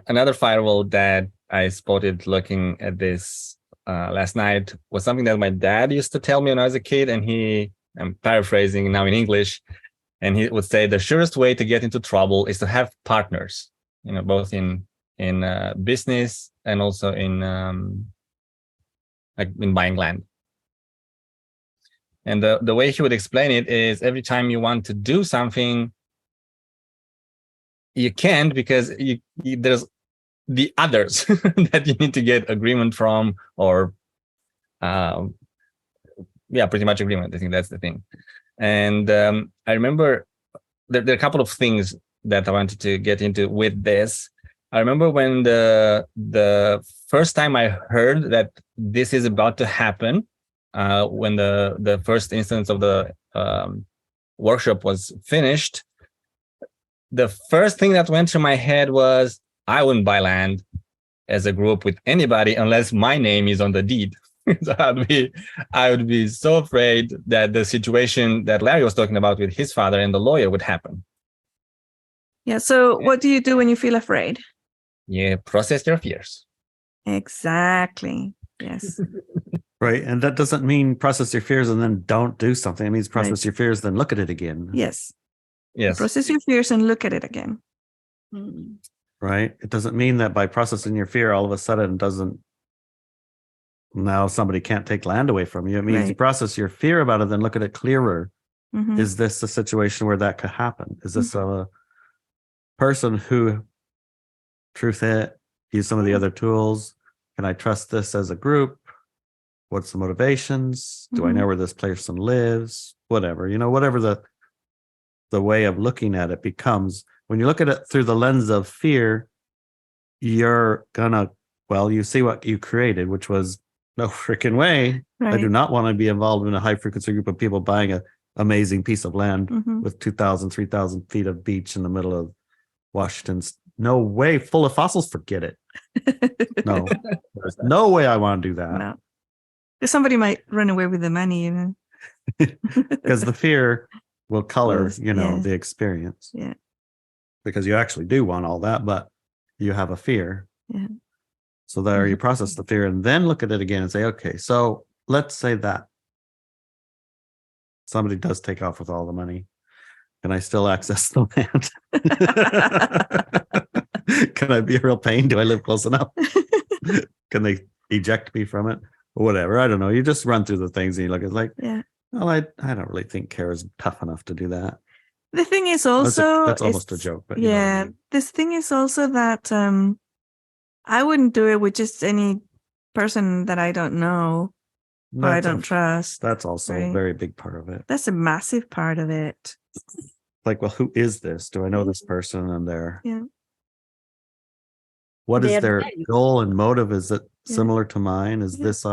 Another firewall that I spotted looking at this last night was something that my dad used to tell me when I was a kid, and I'm paraphrasing now in English, and he would say the surest way to get into trouble is to have partners, both in business and also in like in buying land. And the way he would explain it is every time you want to do something, you can't, because there's the others that you need to get agreement from, or pretty much agreement. I think that's the thing. And I remember there are a couple of things that I wanted to get into with this. I remember when the first time I heard that this is about to happen, when the first instance of the workshop was finished, the first thing that went through my head was, I wouldn't buy land as a group with anybody unless my name is on the deed. So I would be so afraid that the situation that Larry was talking about with his father and the lawyer would happen. Yeah. So what do you do when you feel afraid? Yeah, process your fears. Exactly. Yes. Right. And that doesn't mean process your fears and then don't do something. It means process your fears, then look at it again. Yes. Yes. Process your fears and look at it again. Right. It doesn't mean that by processing your fear, all of a sudden now somebody can't take land away from you. It means you process your fear about it, then look at it clearer. Mm-hmm. Is this a situation where that could happen? Is this a person who, truth it, use some of the other tools? Can I trust this as a group? What's the motivations? Do I know where this person lives? Whatever, whatever the way of looking at it becomes. When you look at it through the lens of fear, you're gonna, you see what you created, which was no freaking way. Right. I do not want to be involved in a high frequency group of people buying an amazing piece of land with 2,000, 3,000 feet of beach in the middle of Washington. No way, full of fossils. Forget it. No, there's no way I want to do that. No. Because somebody might run away with the money, Because the fear will color, the experience. Yeah. Because you actually do want all that, but you have a fear. Yeah. So there you process the fear and then look at it again and say, okay, so let's say that somebody does take off with all the money. Can I still access the land? Can I be a real pain? Do I live close enough? Can they eject me from it? Or whatever. I don't know. You just run through the things and you look, it's like, well, I don't really think care is tough enough to do that. The thing is also... That's almost a joke. But yeah. I mean. This thing is also that I wouldn't do it with just any person that I don't know or I don't trust. That's also a very big part of it. That's a massive part of it. Like, well, who is this? Do I know this person? And what They is their goal and motive? Is it similar to mine? Is this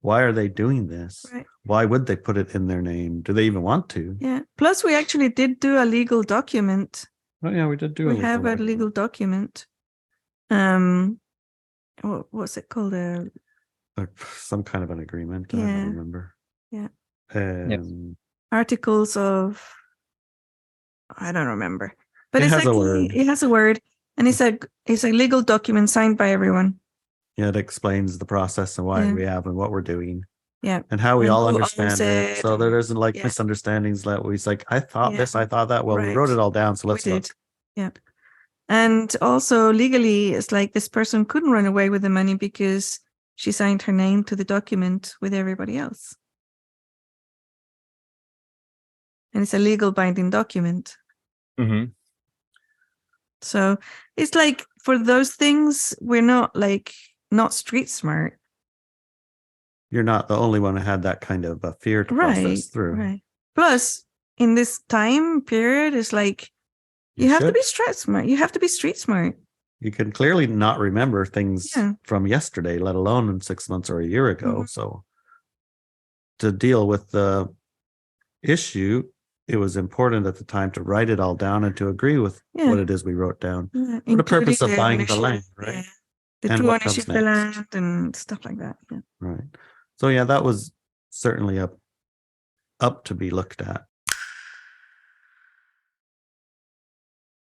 why are they doing this? Right. Why would they put it in their name? Do they even want to? Yeah. Plus, we actually did do a legal document. Oh yeah, we did do. We have a legal document. What's it called? Some kind of an agreement. I don't remember. Yeah. Articles of. I don't remember. But it has a word. It has a word, and it's a legal document signed by everyone. Yeah, it explains the process and why we have and what we're doing. Yeah. And how we all understand it. So there isn't misunderstandings that we like, I thought this, I thought that. Well, we wrote it all down. So let's look. Yeah. And also legally, it's like this person couldn't run away with the money because she signed her name to the document with everybody else. And it's a legal binding document. Mm-hmm. So it's like for those things, we're not street smart. You're not the only one who had that kind of a fear to process through. Right. Plus, in this time period, it's like you have to be street smart. You have to be street smart. You can clearly not remember things from yesterday, let alone in 6 months or a year ago. So to deal with the issue, it was important at the time to write it all down and to agree with what it is we wrote down for the purpose of buying the land, right? The true ownership of the land and stuff like that. Yeah. Right. So that was certainly up to be looked at.